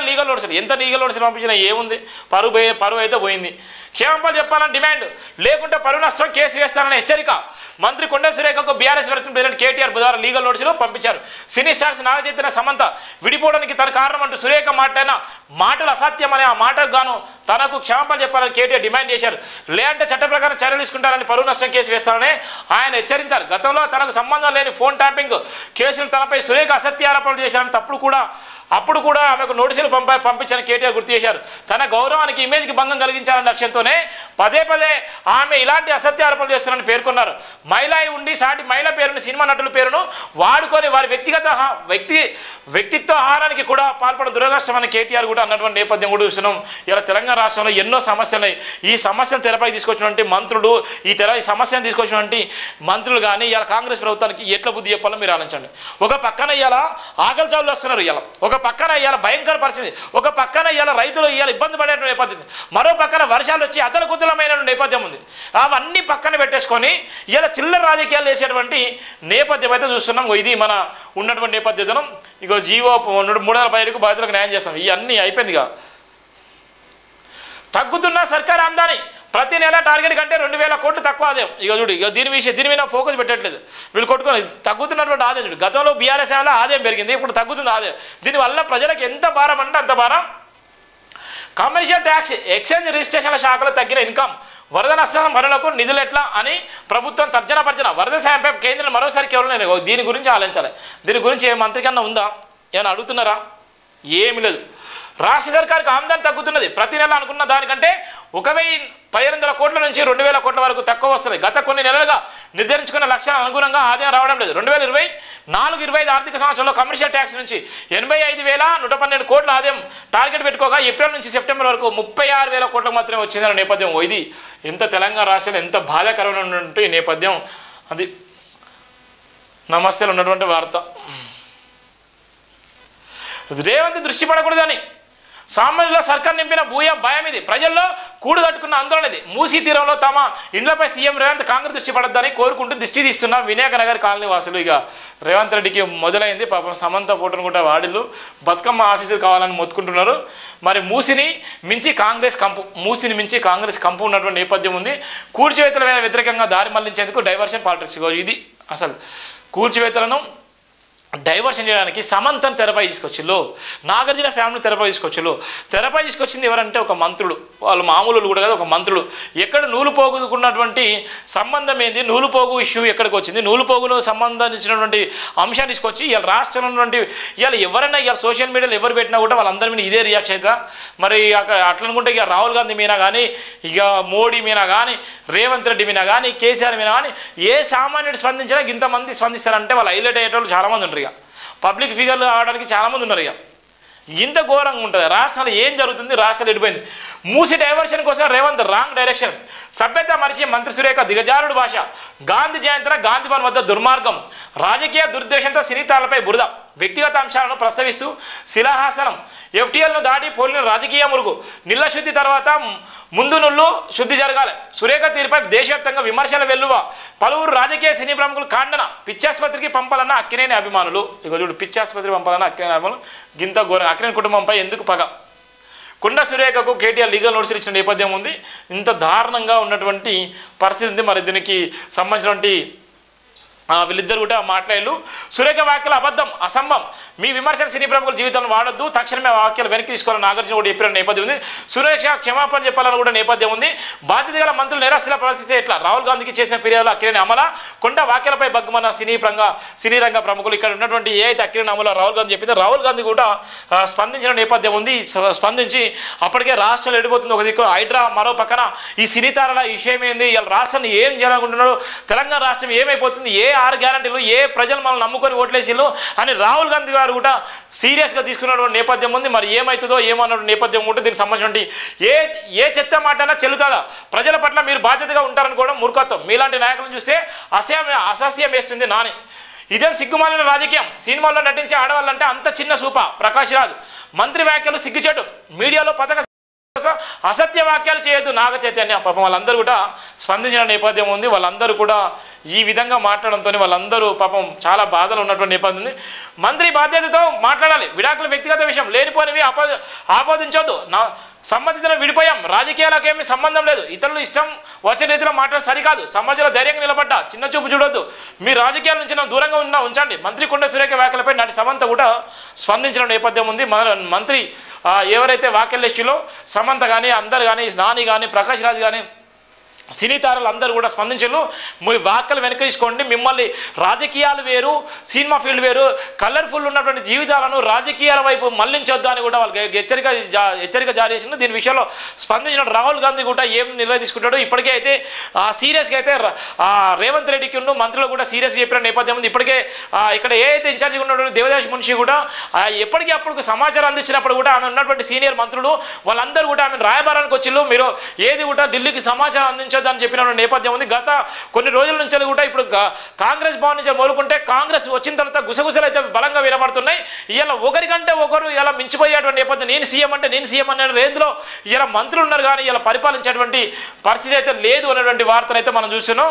KTR legal నోటీసులు, ఎంత legal నోటీసులు పంపించినా ఏముంది, పరువు అయితే పోయింది. క్షేమంపాలు చెప్పాలని డిమాండ్, లేకుంటే పరువు నష్టం కేసు వేస్తానని హెచ్చరిక. మంత్రి కొండ సురేఖకు బీఆర్ఎస్ వర్కింగ్ ప్రెసిడెంట్ కేటీఆర్ బుధవారం లీగల్ నోటీసులు పంపించారు. సినీ స్టార్స్ నాగచైతన్య సమంత విడిపోవడానికి తన కారణం అంటూ సురేఖ మాట్లాడిన మాటలు అసత్యమని, ఆ మాటకు గాను తనకు క్షమాపణలు చెప్పాలని కేటీఆర్ డిమాండ్ చేశారు. లేదంటే చట్ట ప్రకారం చర్యలు తీసుకుంటారని పరువు నష్టం కేసు వేస్తారని ఆయన హెచ్చరించారు. గతంలో తనకు సంబంధం లేని ఫోన్ ట్యాపింగ్ కేసులు తనపై సురేఖ అసత్య ఆరోపణలు చేశారని అప్పుడు కూడా ఆమెకు నోటీసులు పంపించాలని కేటీఆర్ గుర్తు చేశారు. తన గౌరవానికి ఇమేజ్కి భంగం కలిగించాలనే లక్ష్యంతోనే పదే ఆమె ఇలాంటి అసత్య ఆరోపణలు చేస్తున్నారని పేర్కొన్నారు. మహిళ ఉండి సాటి మహిళ పేరును, సినిమా నటుల పేరును వాడుకొని వారి వ్యక్తిత్వ ఆహారానికి కూడా పాల్పడ దురదృష్టమని కేటీఆర్ కూడా అన్నటువంటి నేపథ్యం కూడా చూస్తున్నాం. ఇలా తెలంగాణ రాష్ట్రంలో ఎన్నో సమస్యలు, ఈ సమస్యను తెరపై తీసుకొచ్చినటువంటి మంత్రులు, ఈ సమస్యను తీసుకొచ్చినటువంటి మంత్రులు కానీ ఇలా కాంగ్రెస్ ప్రభుత్వానికి ఎట్లా బుద్ధి చెప్పాలో మీరు ఆలోచించండి. ఒక పక్కన ఇలా ఆకలి చావులు వస్తున్నారు, ఇలా ఒక పక్కన ఇవాళ భయంకర పరిస్థితి, ఒక పక్కన ఇవాళ రైతులు ఇవాళ ఇబ్బంది పడేటువంటి నేపథ్యం, మరో పక్కన వర్షాలు వచ్చి అతలకుతలమైన నేపథ్యం ఉంది. అవన్నీ పక్కన పెట్టేసుకొని ఇవాళ చిల్లర రాజకీయాలు వేసేటువంటి నేపథ్యం అయితే చూస్తున్నాం. ఇది మన ఉన్నటువంటి నేపథ్యం. ఇగో జీవో 315కు బాధితులకు న్యాయం చేస్తాం. ఇవన్నీ అయిపోయిందిగా. తగ్గుతున్న సర్కార్ ఆమ్దాని, ప్రతి నెల టార్గెట్ కంటే 2000 కోట్లు తక్కువ ఆదాయం. ఇక చూడు, ఇక దీని మీద ఫోకస్ పెట్టట్లేదు వీళ్ళు. కొట్టుకొని తగ్గుతున్నటువంటి ఆదాయం చూడు. గతంలో బీఆర్ఎస్ ఆదాయం పెరిగింది, ఇప్పుడు తగ్గుతుంది ఆదాయం. దీనివల్ల ప్రజలకు ఎంత భారం అంటే అంత భారం. కమర్షియల్ ట్యాక్స్, ఎక్స్చేంజ్ రిజిస్ట్రేషన్ల శాఖలో తగ్గిన ఇన్కమ్, వరద నష్టం పనులకు నిధులు ఎట్లా అని ప్రభుత్వం తర్జన వరద సాయంపై కేంద్రం మరోసారి కేవలం దీని గురించి ఆలోచించాలి. దీని గురించి ఏ మంత్రి కన్నా ఉందా, ఏమైనా అడుగుతున్నారా? ఏమి లేదు. రాష్ట్ర సర్కారుకు ఆమ్దాని తగ్గుతున్నది. ప్రతి నెల అనుకున్న దానికంటే 1,500 కోట్ల నుంచి 2,000 కోట్ల వరకు తక్కువ వస్తుంది. గత కొన్ని నెలలుగా నిర్ధారించుకున్న లక్ష్యాలకు అనుగుణంగా ఆదాయం రావడం లేదు. 2024-25 ఆర్థిక సంవత్సరంలో కమర్షియల్ ట్యాక్స్ నుంచి 85,112 కోట్ల ఆదాయం టార్గెట్ పెట్టుకోగా ఏప్రిల్ నుంచి సెప్టెంబర్ వరకు 36,000 కోట్లకు మాత్రమే వచ్చిందన్న నేపథ్యం. ఇది ఎంత తెలంగాణ రాష్ట్రంలో ఎంత బాధాకరమైనటువంటి నేపథ్యం. అది నమస్తేలో ఉన్నటువంటి వార్త. రేవంత్ దృష్టి పడకూడదని సామాన్యుల సర్కార్ నింపిన భయం ఇది. ప్రజల్లో కూడు కట్టుకున్న ఆందోళన ఇది. మూసీ తీరంలో తమ ఇండ్లపై సీఎం రేవంత్ కాంగ్రెస్ దృష్టి పడద్దని కోరుకుంటూ దృష్టి తీస్తున్న వినాయక నగర్ కాలనీ వాసులు. ఇక రేవంత్ రెడ్డికి మొదలైంది పాపం. సమంత ఫోటోను కూడా వాడిళ్ళు బతుకమ్మ ఆశీస్సులు కావాలని మొత్తుకుంటున్నారు. మరి మూసిని మించి కాంగ్రెస్ కంపు ఉన్నటువంటి నేపథ్యం ఉంది. కూల్చివేతల వ్యతిరేకంగా దారి మళ్లించేందుకు డైవర్షన్ పాలిటిక్స్. ఇది అసలు కూల్చివేతలను డైవర్షన్ చేయడానికి సమంతను తెరపై తీసుకొచ్చిళ్ళు, నాగార్జున ఫ్యామిలీ తెరపై తీసుకొచ్చింది ఎవరంటే ఒక మంత్రులు. వాళ్ళు మామూలు కూడా కదా, ఒక మంత్రులు. ఎక్కడ నూలు పోగుకున్నటువంటి సంబంధం ఏంది, నూలు పోగు ఇష్యూ ఎక్కడికి వచ్చింది, నూలు పోగులో సంబంధించినటువంటి అంశాన్ని తీసుకొచ్చి ఇవాళ రాష్ట్రంలో ఉన్నటువంటి ఇవాళ ఎవరైనా ఇవాళ సోషల్ మీడియాలో ఎవరు పెట్టినా కూడా వాళ్ళందరి మీద ఇదే రియాక్షన్ అవుతా. మరి అక్కడ అట్లా అనుకుంటే ఇక రాహుల్ గాంధీ మీనా కానీ, ఇక మోడీ మీనా కానీ, రేవంత్ రెడ్డి మీనా కానీ, కేసీఆర్ మీనా కానీ ఏ సామాన్యుడు స్పందించినా ఇంతమంది స్పందిస్తారంటే వాళ్ళు హైలైట్ అయ్యేటోళ్ళు చాలామంది ఉంటారు. ఇక పబ్లిక్ ఫిగర్లు అవడానికి చాలామంది ఉన్నారు. ఇక ఇంత ఘోరంగా ఉంటుంది. రాష్ట్రంలో ఏం జరుగుతుంది, రాష్ట్రాలు ఎడిపోయింది. మూసి డైవర్షన్ కోసం రేవంత్ రాంగ్ డైరెక్షన్. సభ్యత మరిచి మంత్రి సురేఖ దిగజారుడు భాష. గాంధీ జయంతిన గాంధీ భవన్ వద్ద దుర్మార్గం. రాజకీయ దురుద్దేశంతో సినీతాలపై బురద. వ్యక్తిగత అంశాలను ప్రస్తావిస్తూ శిలాహాసనం. ఎఫ్టీఎల్ను దాటి పోలిన రాజకీయ మురుగు. నిల్ల శుద్ధి తర్వాత ముందు నుళ్ళు శుద్ధి జరగాలి. సురేఖ తీరుపై దేశవ్యాప్తంగా విమర్శల వెల్లువ. పలువురు రాజకీయ సినీ ప్రముఖులు ఖండన. పిచ్చాసుపత్రికి పంపాలన్న అక్కినేని అభిమానులు. ఇక చూడు, పిచ్చాసుపత్రికి పంపాలన్న అక్కినేని అభిమానులు. గింత ఘోరం. అక్కినేని కుటుంబంపై ఎందుకు పగ? కొండ సురేఖకు కేటీఆర్ లీగల్ నోటీసులు ఇచ్చిన నేపథ్యం ఉంది. ఇంత దారుణంగా ఉన్నటువంటి పరిస్థితి. మరి దీనికి సంబంధించినటువంటి వీళ్ళిద్దరు కూడా మాట్లాడారు. సురేఖ వ్యాఖ్యలు అబద్ధం, అసంభవం. మీ విమర్శలు సినీ ప్రముఖుల జీవితాలను వాడొద్దు, తక్షణమే వ్యాఖ్యలు వెనక్కి తీసుకోవాలని నాగార్జున కూడా చెప్పిన నేపథ్యం ఉంది. సురేఖ క్షమాపణ చెప్పాలని కూడా నేపథ్యం ఉంది. బాధ్యత గల మంత్రులు నిరాశలా ప్రవర్తిస్తే ఎట్లా? రాహుల్ గాంధీకి చేసిన ఫిర్యాదులు అక్కినేని అమల. కొండ వ్యాఖ్యలపై బగ్గుమన్న సినీ రంగ ప్రముఖులు. ఇక్కడ ఉన్నటువంటి ఏ అయితే అక్కినేని అమల రాహుల్ గాంధీ చెప్పిందో రాహుల్ గాంధీ కూడా స్పందించిన నేపథ్యం ఉంది. స్పందించి అప్పటికే రాష్ట్రాలు ఎడిపోతుంది. ఒక దిక్కు హైడ్రా, మరో పక్కన ఈ సినీ తారల విషయం ఏంది, ఇలా రాష్ట్రాన్ని ఏం చేయాలనుకుంటున్నారు, తెలంగాణ రాష్ట్రం ఏమైపోతుంది, ఏ 6 గ్యారంటీలు, ఏ ప్రజలు మనల్ని నమ్ముకొని ఓట్లేసిళ్ళు అని రాహుల్ గాంధీ గారు కూడా సీరియస్గా తీసుకున్నటువంటి నేపథ్యం ఉంది. మరి ఏమవుతుందో ఏమన్నటువంటి నేపథ్యం ఉంటే దీనికి సంబంధించినటువంటి ఏ చెత్త మాటైనా చెల్లుతుందా? ప్రజల పట్ల మీరు బాధ్యతగా ఉంటారనుకోవడం మూర్ఖత్వం. మీలాంటి నాయకులను చూస్తే అసహ్యం వేస్తుంది నాని. ఇదేం సిగ్గుమాలిన రాజకీయం. సినిమాల్లో నటించే ఆడవాళ్ళంటే అంత చిన్న సూప. ప్రకాష్ రాజ్ మంత్రి వ్యాఖ్యలు సిగ్గుచేటు. మీడియాలో పథక అసత్య వ్యాఖ్యలు చేయొద్దు నాగ చైతన్య. పాపం వాళ్ళందరూ కూడా స్పందించిన నేపథ్యం ఉంది. వాళ్ళందరూ కూడా ఈ విధంగా మాట్లాడడంతో వాళ్ళందరూ పాపం చాలా బాధలు ఉన్నటువంటి నేపథ్యం ఉంది. మంత్రి బాధ్యతతో మాట్లాడాలి. విడాకుల వ్యక్తిగత విషయం లేనిపోనివి ఆపోదించొద్దు. సంబంధిత విడిపోయాం, రాజకీయాలకు ఏమీ సంబంధం లేదు, ఇతరులు ఇష్టం వచ్చే రీతిలో మాట్లాడడం సరికాదు, సమాజంలో ధైర్యంగా నిలబడ్డా, చిన్న చూపు చూడొద్దు, మీ రాజకీయాల నుంచి దూరంగా ఉంచండి. మంత్రి కొండ సురేఖ వ్యాఖ్యలపై నటి సమంత కూడా స్పందించిన నేపథ్యం ఉంది. మంత్రి ఎవరైతే వ్యాఖ్యలు ఇష్యూలో సమంత కానీ అందరు కానీ నాని కానీ ప్రకాష్ రాజ్ కానీ సినీ తారలు అందరూ కూడా స్పందించారు. మీ వ్యాఖ్యలు వెనక తీసుకోండి, మిమ్మల్ని రాజకీయాలు వేరు సినిమా ఫీల్డ్ వేరు, కలర్ఫుల్ ఉన్నటువంటి జీవితాలను రాజకీయాల వైపు మళ్లించొద్దు అని కూడా వాళ్ళకి హెచ్చరిక జారీ చేసింది. దీని విషయంలో స్పందించిన రాహుల్ గాంధీ కూడా ఏం నిర్ణయం తీసుకుంటాడో ఇప్పటికే అయితే సీరియస్గా అయితే రేవంత్ రెడ్డికి ఉన్న మంత్రులు కూడా సీరియస్గా చెప్పిన నేపథ్యం ఉంది. ఇప్పటికే ఇక్కడ ఏ అయితే ఇన్ఛార్జిగా ఉన్నటువంటి దేవదాస్ మున్షి కూడా ఎప్పటికీ అప్పుడు సమాచారం అందించినప్పుడు కూడా ఆమె ఉన్నటువంటి సీనియర్ మంత్రులు వాళ్ళందరూ కూడా ఆమె రాయబారానికి వచ్చిళ్ళు, మీరు ఏది కూడా ఢిల్లీకి సమాచారం అందించ అని చెప్పిన నేపథ్యం ఉంది. గత కొన్ని రోజుల నుంచి కూడా ఇప్పుడు కాంగ్రెస్ భవన్ నుంచి మొదలుకుంటే కాంగ్రెస్ వచ్చిన తర్వాత గుసగుసలు అయితే బలంగా వినబడుతున్నాయి. ఇలా ఒకరికంటే ఒకరు ఇలా మించిపోయేటువంటి నేపథ్యం, నేను సీఎం అంటే నేను సీఎం అనే రేంజ్లో ఇలా మంత్రులు ఉన్నారు కానీ ఇలా పరిపాలించేటువంటి పరిస్థితి అయితే లేదు అనేటువంటి వార్తను అయితే మనం చూస్తున్నాం.